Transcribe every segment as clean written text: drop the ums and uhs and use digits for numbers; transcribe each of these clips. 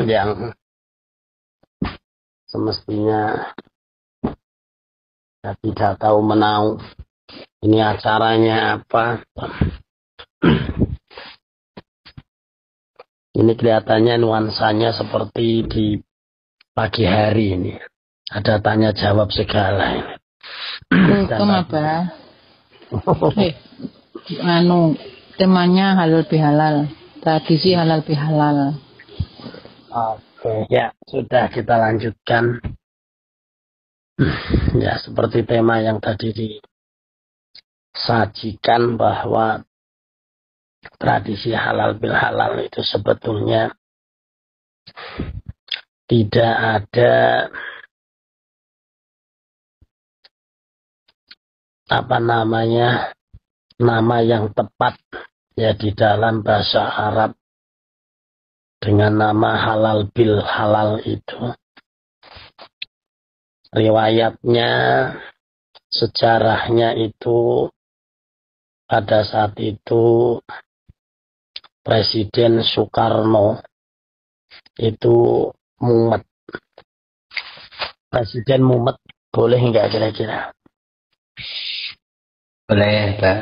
yang semestinya tidak tahu menau ini acaranya apa. Ini kelihatannya nuansanya seperti di pagi hari ini. Ada tanya jawab segala ini. Kultum apa? Temanya halal bihalal. Tradisi halal bihalal. Oke, ya sudah kita lanjutkan. Ya seperti tema yang tadi disajikan bahwa tradisi halal bil halal itu sebetulnya tidak ada nama yang tepat ya di dalam bahasa Arab dengan nama halal bil halal itu. Riwayatnya, sejarahnya itu pada saat itu Presiden Soekarno itu mumet. Presiden mumet boleh nggak kira-kira? Boleh, Pak.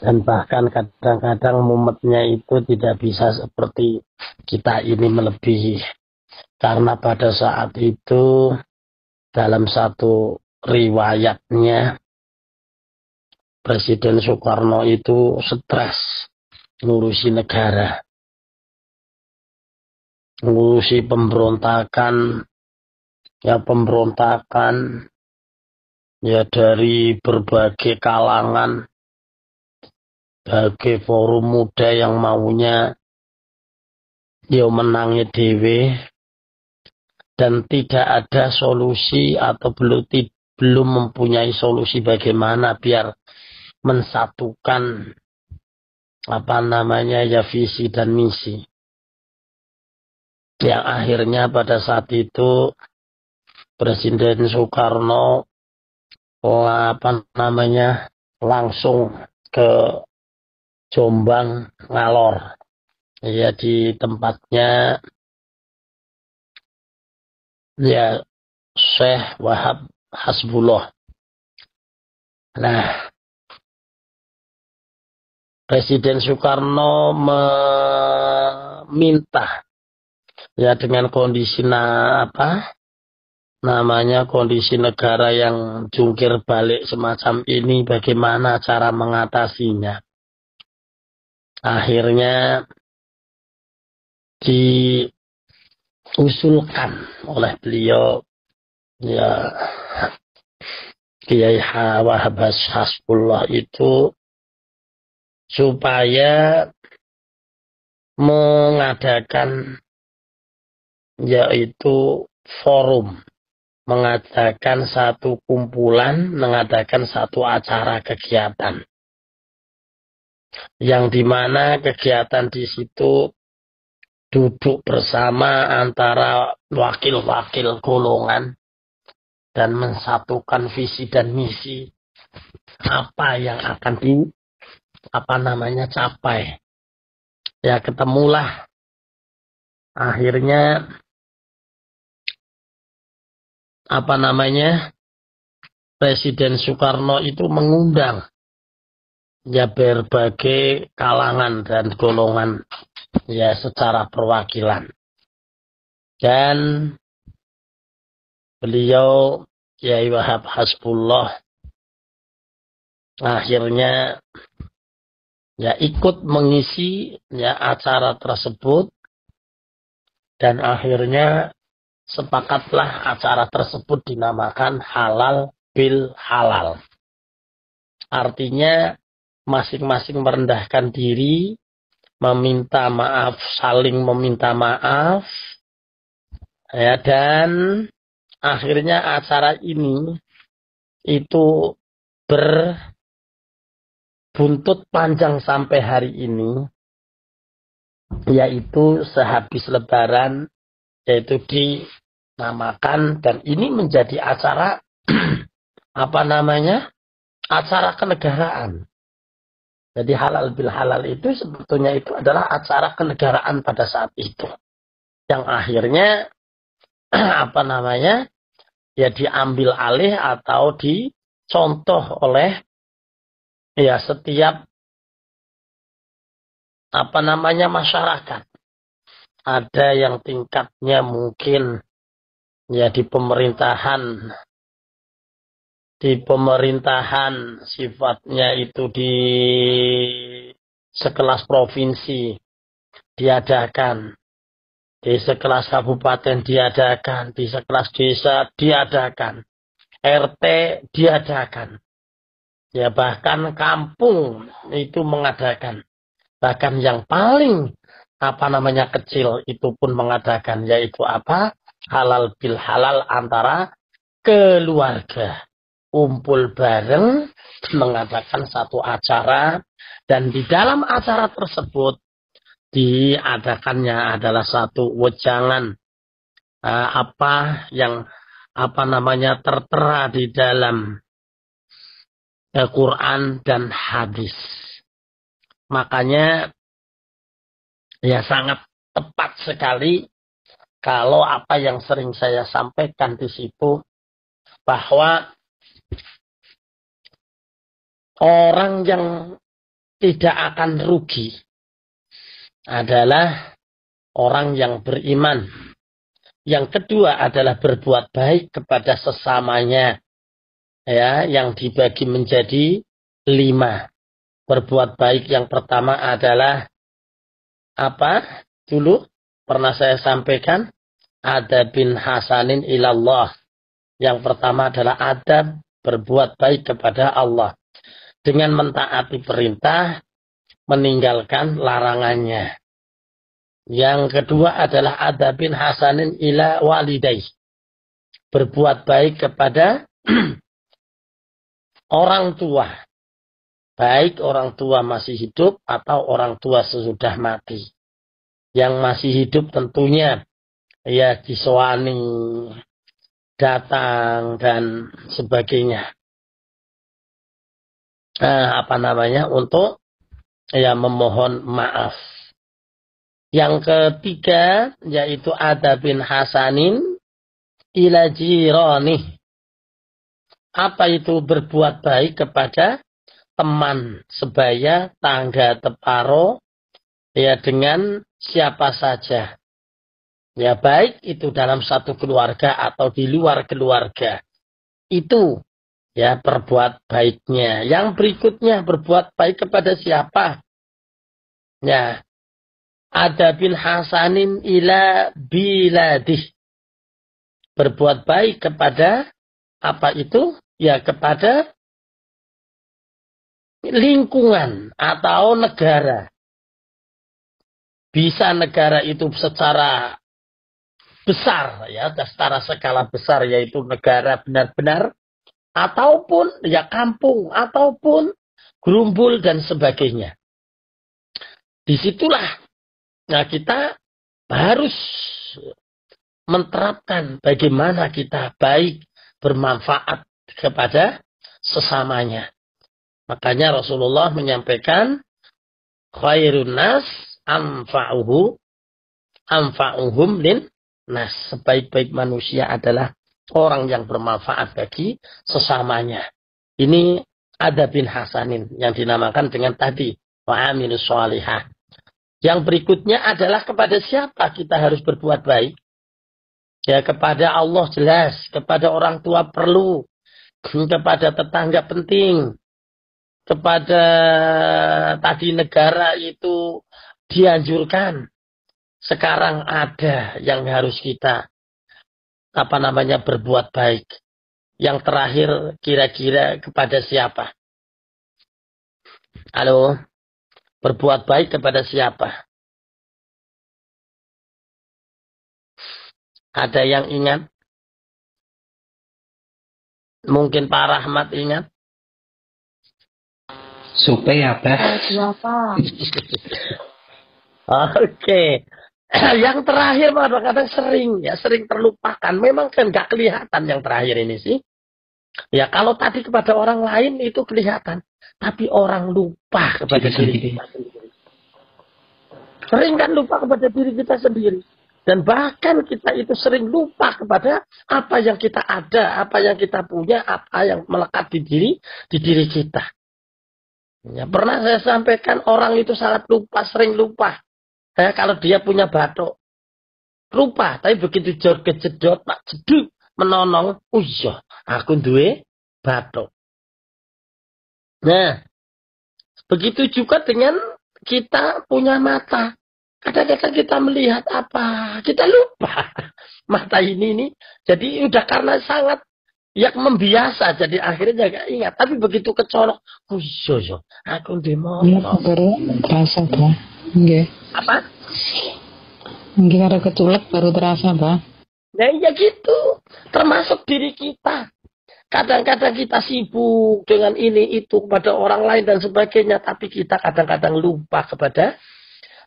Dan bahkan kadang-kadang mumetnya itu tidak bisa seperti kita ini melebihi. Karena pada saat itu dalam satu riwayatnya Presiden Soekarno itu stres ngurusi negara, ngurusi pemberontakan ya dari berbagai kalangan, berbagai forum muda yang maunya dia menangi dewe, dan tidak ada solusi atau belum mempunyai solusi bagaimana biar mensatukan visi dan misi. Yang akhirnya pada saat itu Presiden Soekarno langsung ke Jombang ngalor. Ya di tempatnya ya Syekh Wahab Hasbullah. Nah, Presiden Soekarno meminta ya dengan kondisi kondisi negara yang jungkir balik semacam ini, bagaimana cara mengatasinya. Akhirnya diusulkan oleh beliau ya Kiai Wahab Hasbullah itu supaya mengadakan yaitu forum, mengadakan satu kumpulan, mengadakan satu acara kegiatan yang dimana kegiatan di situ duduk bersama antara wakil-wakil golongan dan mensatukan visi dan misi apa yang akan capai. Ya ketemulah akhirnya Presiden Soekarno itu mengundang ya berbagai kalangan dan golongan ya secara perwakilan. Dan beliau Kiai Wahab Hasbullah akhirnya ya ikut mengisi ya acara tersebut, dan akhirnya sepakatlah acara tersebut dinamakan halal bil halal. Artinya masing-masing merendahkan diri, meminta maaf, saling meminta maaf ya, dan akhirnya acara ini itu buntut panjang sampai hari ini, yaitu sehabis Lebaran, yaitu dinamakan, dan ini menjadi acara acara kenegaraan. Jadi halal bil halal itu sebetulnya itu adalah acara kenegaraan pada saat itu. Yang akhirnya apa namanya? Ya diambil alih atau dicontoh oleh ya setiap apa namanya masyarakat. Ada yang tingkatnya mungkin ya di pemerintahan sifatnya itu di sekelas provinsi diadakan, di sekelas kabupaten diadakan, di sekelas desa diadakan, RT diadakan, ya bahkan kampung itu mengadakan, bahkan yang paling apa namanya kecil itu pun mengadakan, yaitu apa, halal bil halal antara keluarga, kumpul bareng mengadakan satu acara, dan di dalam acara tersebut diadakannya adalah satu wejangan apa yang apa namanya tertera di dalam Quran dan hadis. Makanya ya sangat tepat sekali kalau apa yang sering saya sampaikan di situ, bahwa orang yang tidak akan rugi adalah orang yang beriman. Yang kedua adalah berbuat baik kepada sesamanya, ya, yang dibagi menjadi 5. Berbuat baik yang pertama adalah apa? Dulu pernah saya sampaikan, adabin hasanin ilallah. Yang pertama adalah adab berbuat baik kepada Allah dengan mentaati perintah, meninggalkan larangannya. Yang kedua adalah adabin hasanin ila walidai. Berbuat baik kepada orang tua. Baik orang tua masih hidup atau orang tua sesudah mati. Yang masih hidup tentunya ya disowani, datang dan sebagainya. Apa namanya, untuk ya memohon maaf. Yang ketiga yaitu adabin hasanin ila jirani. Apa itu berbuat baik kepada teman sebaya, tangga teparo, ya dengan siapa saja. Ya baik itu dalam satu keluarga atau di luar keluarga. Itu ya berbuat baiknya. Yang berikutnya berbuat baik kepada siapa? Ya, adabin hasanin ila biladih. Berbuat baik kepada apa itu? Ya kepada lingkungan atau negara. Bisa negara itu secara besar, ya, secara skala besar, yaitu negara benar-benar, ataupun ya kampung, ataupun gerumbul dan sebagainya. Disitulah nah kita harus menerapkan bagaimana kita baik bermanfaat kepada sesamanya. Makanya Rasulullah menyampaikan khairun nas anfa'uhum lin nas. Sebaik-baik manusia adalah orang yang bermanfaat bagi sesamanya. Ini adabin hasanin yang dinamakan dengan tadi wa amilus sholihah. Yang berikutnya adalah kepada siapa kita harus berbuat baik? Ya kepada Allah jelas, kepada orang tua perlu, kepada tetangga penting, kepada tadi negara itu dianjurkan. Sekarang ada yang harus kita berbuat baik. Yang terakhir kira-kira kepada siapa? Halo, berbuat baik kepada siapa? Ada yang ingat? Mungkin Pak Rahmat ingat? Supaya apa? Oke. Yang terakhir kadang-kadang sering terlupakan. Memang kan nggak kelihatan yang terakhir ini sih. Ya kalau tadi kepada orang lain itu kelihatan, tapi orang lupa kepada diri kita sendiri. Sering kan lupa kepada diri kita sendiri. Dan bahkan kita itu sering lupa kepada apa yang kita ada, apa yang kita punya, apa yang melekat di diri kita. Ya, pernah saya sampaikan orang itu sangat lupa, sering lupa. Kalau dia punya batuk, lupa. Tapi begitu kejedot, pak jeduk, menonong, iya, aku duwe batuk. Nah, begitu juga dengan kita punya mata. Kadang-kadang kita melihat apa, kita lupa. Mata ini, jadi udah karena sangat yang membiasa, jadi akhirnya gak ingat. Tapi begitu kecolok, oh iya, aku di motor. Iya, baru terasa, Pak. Nggih. Apa? Nggih, karo keculek baru terasa, Pak. Nah iya gitu, termasuk diri kita. Kadang-kadang kita sibuk dengan ini, itu, kepada orang lain dan sebagainya. Tapi kita kadang-kadang lupa kepada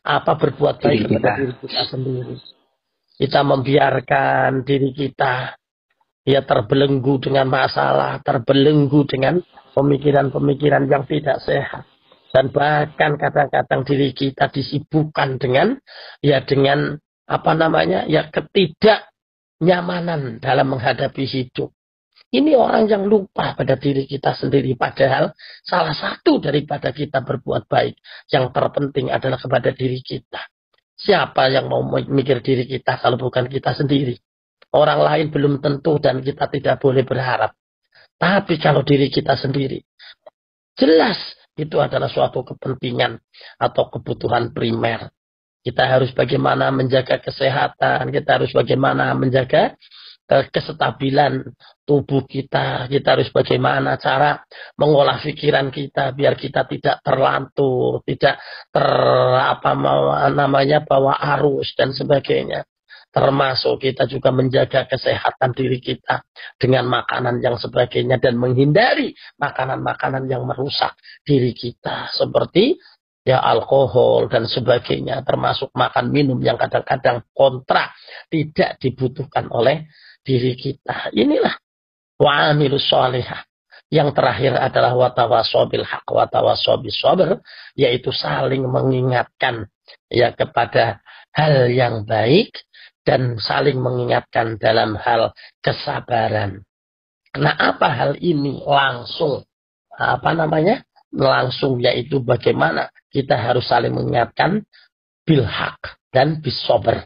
apa berbuat baik kepada diri kita sendiri. Kita membiarkan diri kita ya terbelenggu dengan masalah, terbelenggu dengan pemikiran-pemikiran yang tidak sehat. Dan bahkan kadang-kadang diri kita disibukkan dengan ketidaknyamanan dalam menghadapi hidup. Ini orang yang lupa pada diri kita sendiri. Padahal salah satu daripada kita berbuat baik yang terpenting adalah kepada diri kita. Siapa yang mau mikir diri kita kalau bukan kita sendiri? Orang lain belum tentu dan kita tidak boleh berharap. Tapi kalau diri kita sendiri, jelas itu adalah suatu kepentingan atau kebutuhan primer. Kita harus bagaimana menjaga kesehatan, kita harus bagaimana menjaga kestabilan tubuh kita. Kita harus bagaimana cara mengolah pikiran kita biar kita tidak terlantur, tidak bawa arus dan sebagainya. Termasuk kita juga menjaga kesehatan diri kita dengan makanan yang sebagainya dan menghindari makanan-makanan yang merusak diri kita seperti alkohol dan sebagainya, termasuk makan minum yang kadang-kadang kontra tidak dibutuhkan oleh diri kita. Inilah wa'amilus sholihah. Yang terakhir adalah watawassaw bil haq watawassaw bis sabr, yaitu saling mengingatkan kepada hal yang baik dan saling mengingatkan dalam hal kesabaran. Nah, apa hal ini langsung langsung yaitu bagaimana kita harus saling mengingatkan bil haq dan bis sabr.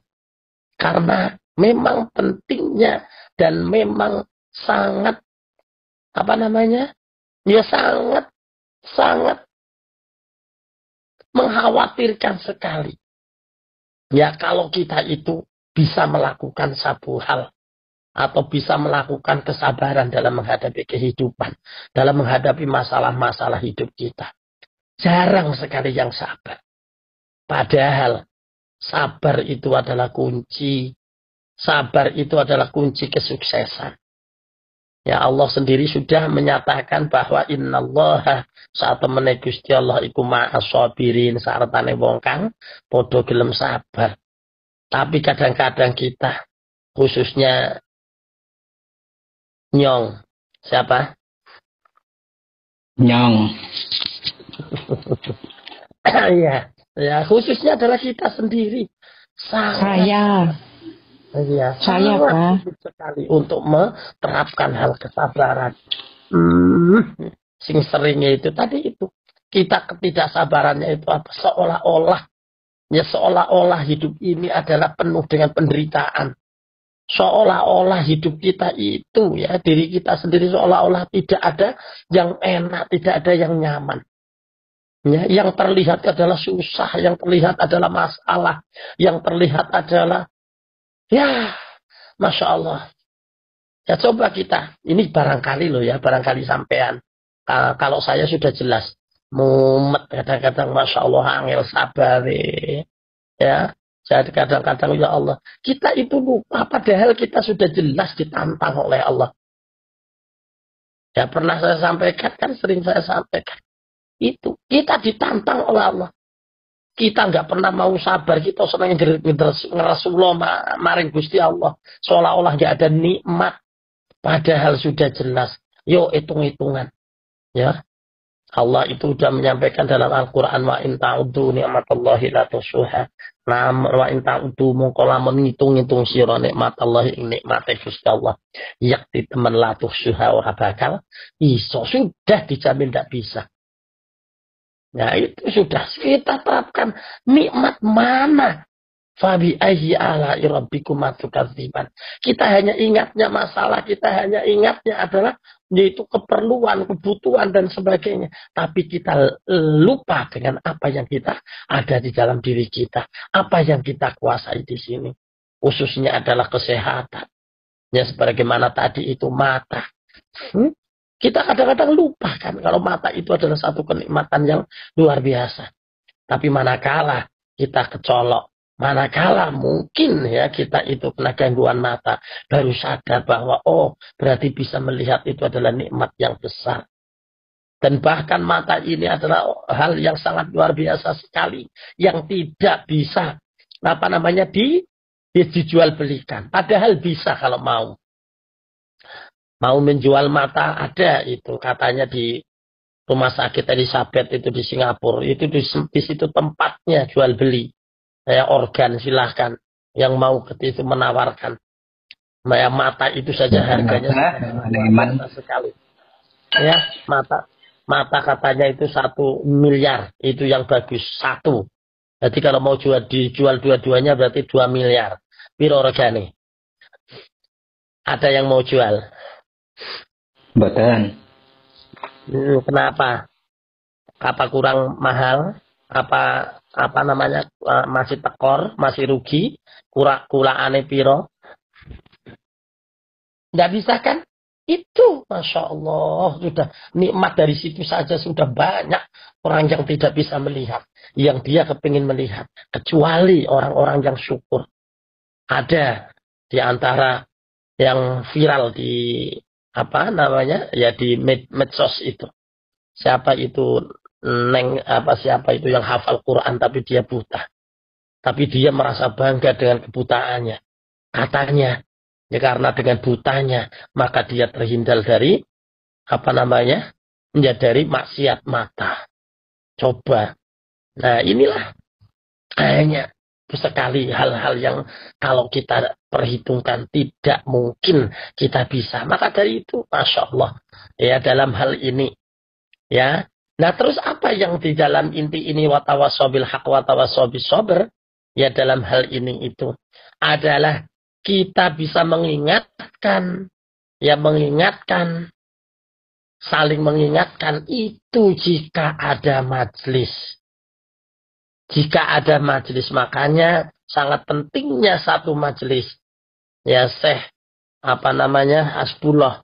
Karena memang pentingnya dan memang sangat sangat mengkhawatirkan sekali. Ya kalau kita itu bisa melakukan satu hal atau bisa melakukan kesabaran dalam menghadapi kehidupan, dalam menghadapi masalah-masalah hidup kita. Jarang sekali yang sabar. Padahal sabar itu adalah kunci. Sabar itu adalah kunci kesuksesan. Ya Allah sendiri sudah menyatakan bahwa innallaha saat temene Gusti Allah iku ma'as sabirin sartane wong kang padha gelem sabar. Tapi kadang-kadang kita, khususnya Nyong, siapa? Nyong. ya khususnya adalah kita sendiri. Saya Pak. Sekali untuk menerapkan hal kesabaran. Sing seringnya itu tadi itu kita ketidaksabarannya itu apa? Seolah-olah hidup ini adalah penuh dengan penderitaan. Seolah-olah hidup kita itu diri kita sendiri seolah-olah tidak ada yang enak, tidak ada yang nyaman. Yang terlihat adalah susah, yang terlihat adalah masalah, yang terlihat adalah Masya Allah. Ya coba kita, ini barangkali barangkali sampean. Kalau saya sudah jelas. Mumet kadang-kadang Masya Allah angel sabar jadi kadang-kadang ya Allah kita itu lupa padahal kita sudah jelas ditantang oleh Allah. Pernah saya sampaikan sering saya sampaikan itu kita ditantang oleh Allah. Kita nggak pernah mau sabar, kita senang Rasulullah maring Gusti Allah seolah-olah nggak ada nikmat padahal sudah jelas Yo hitung-hitungan. Ya. Allah itu sudah menyampaikan dalam Al-Quran, wa in ta'udu ni'matallahi la tuhsuha. Nah, wa in ta'udu mongko lamun ngitung-ngitung sira nikmatallahi ing nikmate Gusti Allah. Yakti temen la tuhsuha ora bakal iso, sudah dijamin tidak bisa. Nah, itu sudah kita terapkan. Nikmat mana? Fabi ayyi ala rabbikum tukadziban. Kita hanya ingatnya masalah, kita hanya ingatnya adalah yaitu keperluan, kebutuhan dan sebagainya. Tapi kita lupa dengan apa yang kita ada di dalam diri kita, apa yang kita kuasai di sini. Khususnya adalah kesehatan. Ya sebagaimana tadi itu mata. Kita kadang-kadang lupa kan kalau mata itu adalah satu kenikmatan yang luar biasa. Tapi manakala kita kecolok, manakala mungkin ya kita itu kena gangguan mata, baru sadar bahwa oh berarti bisa melihat itu adalah nikmat yang besar. Dan bahkan mata ini adalah hal yang sangat luar biasa sekali, yang tidak bisa dijual belikan. Padahal bisa kalau mau. Mau menjual mata ada itu katanya di rumah sakit Elizabeth itu di Singapura, itu di situ tempatnya jual beli. Saya organ silahkan yang mau ke situ menawarkan. Mata itu saja harganya sekali. Ya, mata katanya itu 1 miliar, itu yang bagus 1. Jadi kalau mau dijual dua-duanya berarti 2 miliar. Piro regane? Ada yang mau jual? Betul. Kenapa? Apa kurang mahal? Apa namanya masih tekor, masih rugi? Kulaane piro? Nggak bisa kan? Itu Masya Allah sudah nikmat dari situ saja sudah banyak orang yang tidak bisa melihat, yang dia kepingin melihat, kecuali orang-orang yang syukur. Ada di antara yang viral di di medsos itu. Siapa itu siapa itu yang hafal Quran tapi dia buta. Tapi dia merasa bangga dengan kebutaannya. Katanya, ya karena dengan butanya maka dia terhindar dari dari maksiat mata. Coba. Nah, inilah kayaknya sekali hal-hal yang kalau kita perhitungkan tidak mungkin kita bisa. Maka dari itu, Masya Allah, ya dalam hal ini, ya. Nah terus apa yang di dalam inti ini watawasobil haq watawasobil sober, ya dalam hal ini itu adalah kita bisa mengingatkan, saling mengingatkan itu jika ada majelis. Jika ada majelis, makanya sangat pentingnya satu majelis. Ya Syekh Hasbullah.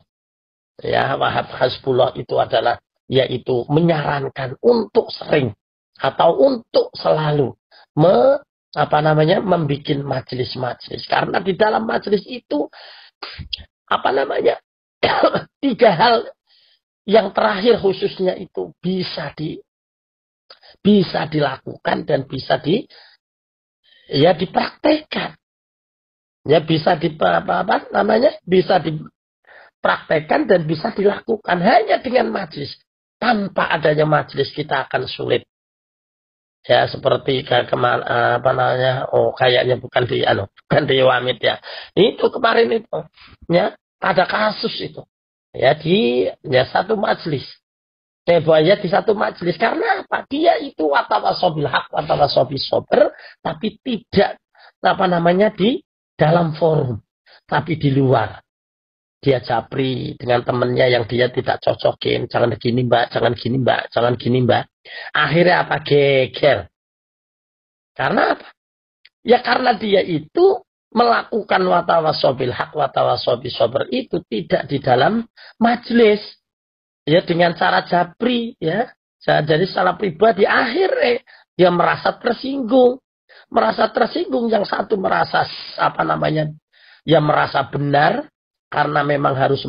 Ya Wahab Hasbullah itu adalah yaitu menyarankan untuk sering atau untuk selalu membuat majelis-majelis. Karena di dalam majelis itu 3 hal yang terakhir khususnya itu bisa dilakukan dan bisa dipraktekkan. Ya bisa bisa dipraktekkan dan bisa dilakukan hanya dengan majelis. Tanpa adanya majelis kita akan sulit. Ya seperti kayaknya bukan di Wamit ya. Itu kemarin itu ya ada kasus itu. Ya di satu majelis. Bahaya di satu majelis karena apa? Dia itu watawasobil haq watawasobil sober, tapi tidak di dalam forum, tapi di luar. Dia japri dengan temennya yang dia tidak cocokin, jangan gini mbak, jangan gini mbak, jangan gini mbak. Akhirnya apa? Geger. Karena apa? Ya karena dia itu melakukan watawasobil haq watawasobil sober itu tidak di dalam majelis. Ya dengan cara japri ya. Jadi secara pribadi akhirnya dia merasa tersinggung. Yang satu merasa merasa benar karena memang harus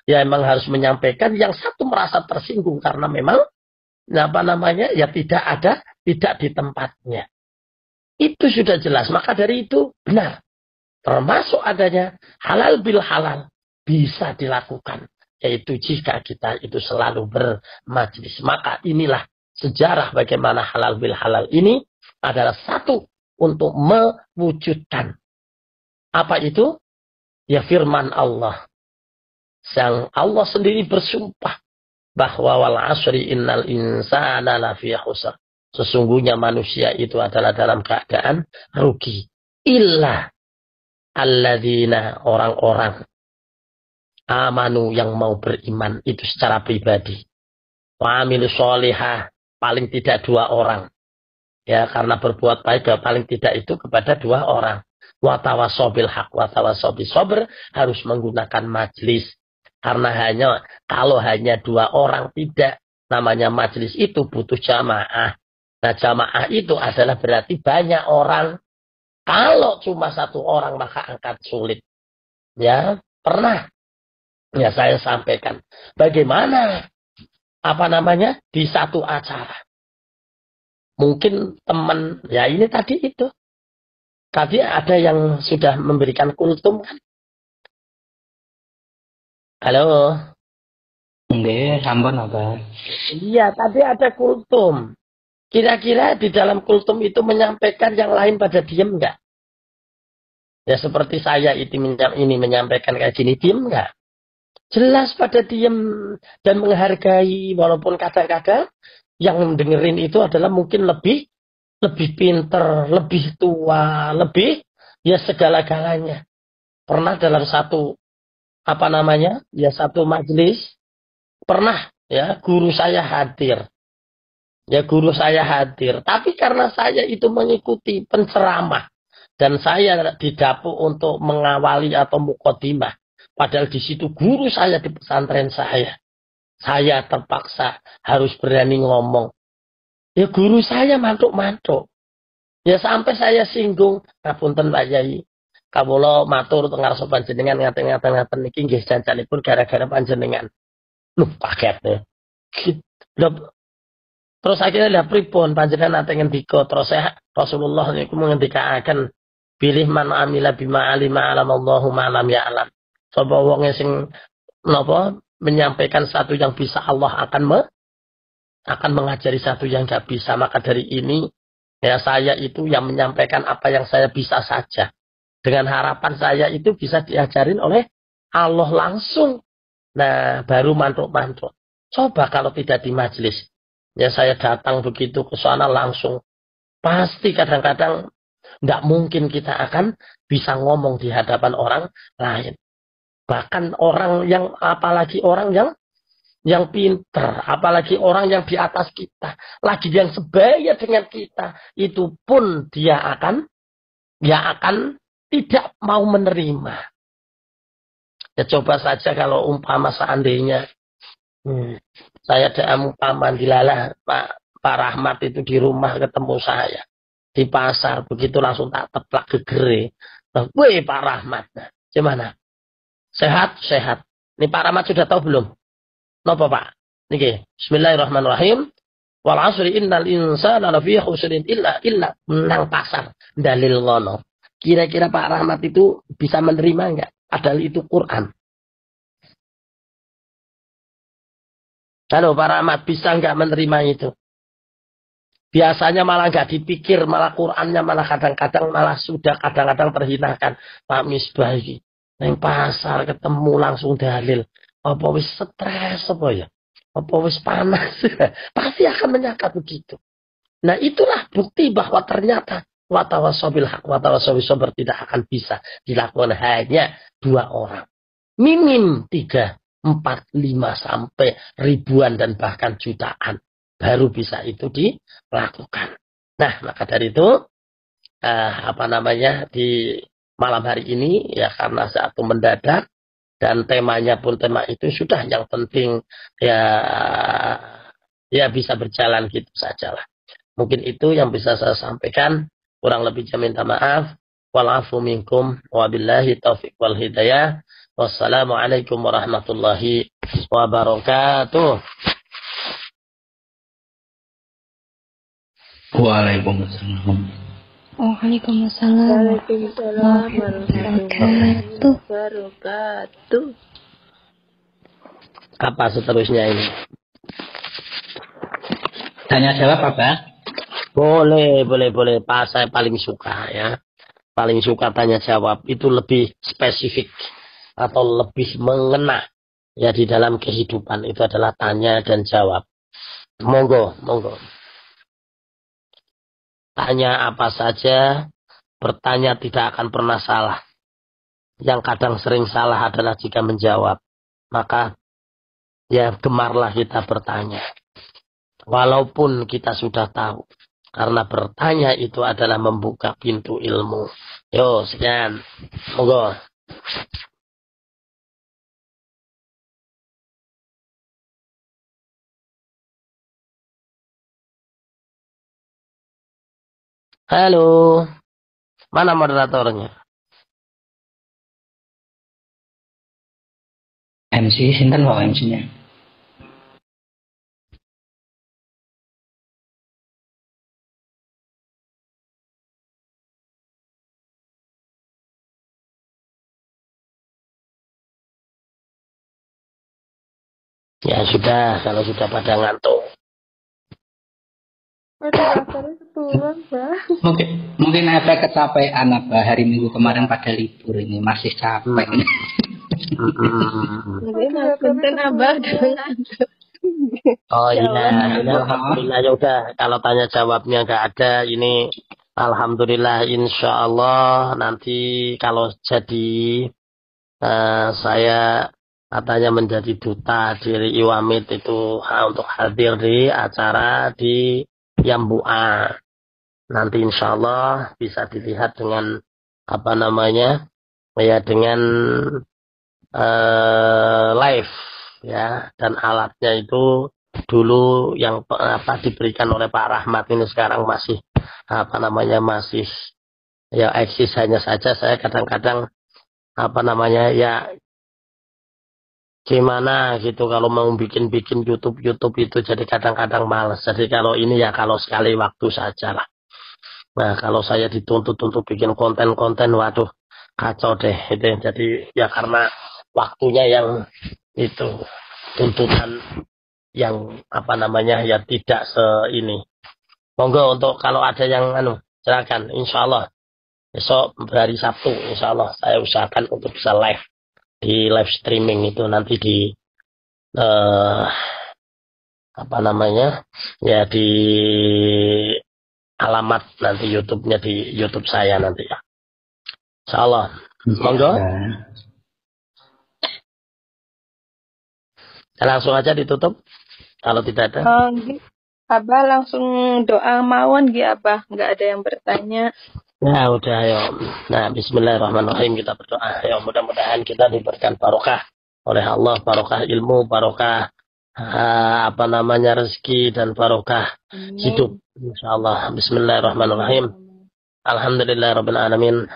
memang harus menyampaikan. Yang satu merasa tersinggung karena memang tidak di tempatnya. Itu sudah jelas. Maka dari itu benar. Termasuk adanya halal bil halal. bisa dilakukan. Yaitu jika kita itu selalu bermajlis. Maka inilah sejarah bagaimana halal bil halal ini adalah satu untuk mewujudkan. Apa itu? Ya firman Allah. Yang Allah sendiri bersumpah bahwa wal asri innal insana lafi khusr. Sesungguhnya manusia itu adalah dalam keadaan rugi. Illa alladzina, orang-orang amanu yang mau beriman itu secara pribadi. Wa amilu sholihah, paling tidak 2 orang. Ya, karena berbuat baik paling tidak itu kepada 2 orang. Wa tawassaw bil haq wa tawassaw bis sabr, harus menggunakan majlis. Karena kalau hanya 2 orang tidak, namanya majlis itu butuh jamaah. Nah, jamaah itu adalah berarti banyak orang. Kalau cuma 1 orang maka angkat sulit. Ya, pernah ya saya sampaikan bagaimana di satu acara. Mungkin teman, ya ini tadi itu. Tadi ada yang sudah memberikan kultum kan? Halo. Nggih, sampun apa? Iya, tadi ada kultum. Kira-kira di dalam kultum itu menyampaikan yang lain pada diem nggak? Ya seperti saya ini menyampaikan kayak gini, diem nggak? Jelas pada diem dan menghargai, walaupun kadang-kadang yang dengerin itu adalah mungkin lebih pinter, lebih tua, lebih ya segala-galanya. Pernah dalam satu satu majelis, pernah ya guru saya hadir. Ya guru saya hadir, tapi karena saya itu mengikuti penceramah dan saya didapuk untuk mengawali atau muqaddimah. Padahal di situ guru saya di pesantren saya terpaksa harus berani ngomong. Ya guru saya mantuk-mantuk. Ya sampai saya singgung, ngapunten Pak Yai. Kawula matur teng ngarsa panjenengan ngaten-ngaten niki nggih janjanipun gara-gara panjenengan. Loh, kaget ya. Terus akhirnya pripun panjenengan nate ngendika, terus Rasulullah niku ngendikaken pilih man amila bima alima alamallahu ma lam ya'lam. Sapa wong sing menyampaikan satu yang bisa, Allah akan mengajari satu yang enggak bisa. Maka dari ini ya saya itu yang menyampaikan apa yang saya bisa saja. Dengan harapan saya itu bisa diajarin oleh Allah langsung. Nah, baru mantuk-mantuk. Coba kalau tidak di majelis. Ya saya datang begitu ke sana langsung. Pasti kadang-kadang tidak mungkin kita akan bisa ngomong di hadapan orang lain. Bahkan apalagi orang yang pinter, apalagi orang yang di atas kita, lagi yang sebaya dengan kita, itu pun dia akan tidak mau menerima. Ya coba saja kalau umpama seandainya saya ada umpama dilalah Pak Rahmat itu di rumah ketemu saya di pasar, begitu langsung tak teplak gegere. Weh Pak Rahmat, gimana? Sehat? Ini Pak Rahmat sudah tahu belum? Napa Pak? Niki, Bismillahirrahmanirrahim. Wal asri innal insana lafi khusrin illa nang pasar. Dalil ngono. Kira-kira Pak Rahmat itu bisa menerima enggak? Padahal itu Quran. Halo Pak Rahmat, bisa enggak menerima itu? Biasanya malah enggak dipikir, malah Qurannya malah kadang-kadang terhinakan. Pak Misbah iki nang pasar ketemu langsung dalil. Apa wis stres apa ya? Apa wis panas? Pasti akan menyangka begitu. Nah, itulah bukti bahwa ternyata watawasobil haq watawasobil sabr tidak akan bisa dilakukan hanya 2 orang. Minim 3, 4, 5 sampai ribuan dan bahkan jutaan baru bisa itu dilakukan. Nah, maka dari itu di malam hari ini ya karena satu mendadak dan temanya pun tema itu sudah yang penting ya bisa berjalan gitu sajalah. Mungkin itu yang bisa saya sampaikan. Kurang lebih saya minta maaf. Walafu minkum wabillahi taufiq wal hidayah. Wassalamualaikum warahmatullahi wabarakatuh. Waalaikumsalam. Waalaikumsalam warahmatullahi wabarakatuh. Apa seterusnya ini? Tanya jawab apa? Boleh. Pak, saya paling suka ya. Paling suka tanya jawab. Itu lebih spesifik atau lebih mengena ya di dalam kehidupan. Itu adalah tanya dan jawab. Monggo. Tanya apa saja, bertanya tidak akan pernah salah. Yang kadang sering salah adalah jika menjawab. Maka ya gemarlah kita bertanya. Walaupun kita sudah tahu. Karena bertanya itu adalah membuka pintu ilmu. Yo, sekian. Monggo. Halo. Mana moderatornya? MC, sinten wae MC-nya? Ya sudah, kalau sudah pada ngantuk. Mungkin ada kecapean apa hari Minggu kemarin pada libur ini masih capek. Oh iya, ini alhamdulillah ya udah. Kalau tanya jawabnya nggak ada, ini alhamdulillah insya Allah nanti kalau jadi saya katanya menjadi duta dari Iwamit itu untuk hadir di acara di Yambua. Nanti insya Allah bisa dilihat dengan apa namanya ya dengan live ya, dan alatnya itu dulu yang diberikan oleh Pak Rahmat ini sekarang masih apa namanya masih ya eksis, hanya saja saya kadang-kadang apa namanya ya gimana gitu kalau mau bikin YouTube itu jadi kadang-kadang males. Jadi kalau ini ya kalau sekali waktu saja lah. Nah kalau saya dituntut untuk bikin konten-konten, waduh kacau deh itu. Jadi ya karena waktunya yang itu tuntutan yang apa namanya ya tidak ini. Monggo untuk kalau ada yang silakan. Insya Allah besok hari Sabtu Insya Allah saya usahakan untuk bisa live di live streaming itu nanti di apa namanya ya di alamat nanti YouTube-nya di YouTube saya nanti ya. Insya Allah. Monggo. Langsung aja ditutup kalau tidak ada. Abah langsung doa mawon Abah, nggak ada yang bertanya. Ya udah ayo. Nah bismillahirrahmanirrahim kita berdoa. Ya mudah-mudahan kita diberikan barokah oleh Allah, barokah ilmu, barokah apa namanya rezeki dan barokah hidup. Insyaallah. Bismillahirrahmanirrahim. Alhamdulillahirabbil alamin.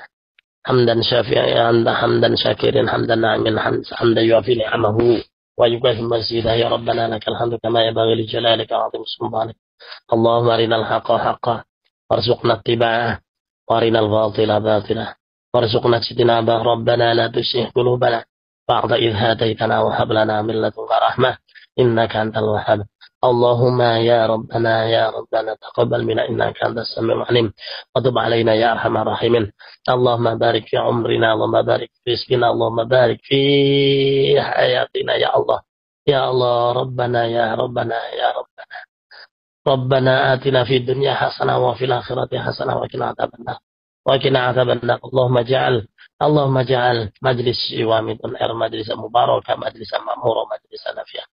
Hamdan syafi'an, hamdan syakirin, hamdan na'imin, hamdan yuafi ni'amahu wa yukafi mazidah. Ya Rabbana lakal hamdu kama yanbaghi li jalalika wa 'azimi sultanik. Allahumma arinal haqqa haqqan warzuqna ittiba'ah wa arinal batila batilah warzuqna ijtinabah. Rabbana la tuzigh qulubana ba'da idh hadaytana wa hab lana min ladunka rahmah innaka antal wahhab. Allahumma ya Rabbana taqabbal minna innaka antas samiul alim wa tub alaina ya arhamar rahimin. Allahumma barik fi umrina, Allahumma barik fi rizqina, Allahumma barik fi hayatina ya Allah. Ya Allah, Rabbana ya Rabbana ya Rabbana. Rabbana atina fid dunya hasanah wa fil akhirati hasanah wa qina adzabannar. Wa qina adzabannar. Allahumma ja'al majlis Iwamit Air majlis mubarakah, majlis ma'mur, majlis nafiyah.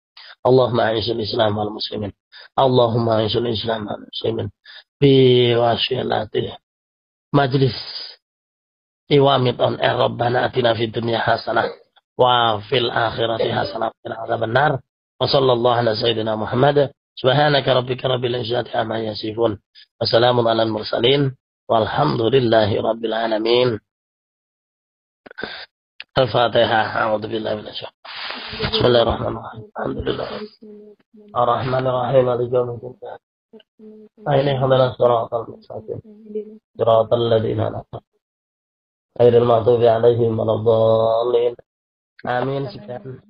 Allahumma a'izil Islam wal muslimin. Allahumma a'izil Islam wal muslimin. Bi wasilati majlis Iwamit on Air. Rabbana atina fid dunya hasanah wa fil akhirati hasanah wa qina adzabannar. Wa sallallahu ala sayyidina Muhammad. Subhanaka rabbika rabbil izzati amma yasifun. Wassalamun alal mursalin. Walhamdulillahi rabbil alamin. Al-Fatihah. A'udzu billahi minasy syaithanir rajim. Bismillahirrahmanirrahim. Alhamdulillah. Ar-Rahmanir-Rahim. Maliki yaumiddin. Aina hadana siratal mustaqim. Siratal ladzina an'amta 'alaihim ghairil maghdubi 'alaihim waladdallin. Amin. Sekian.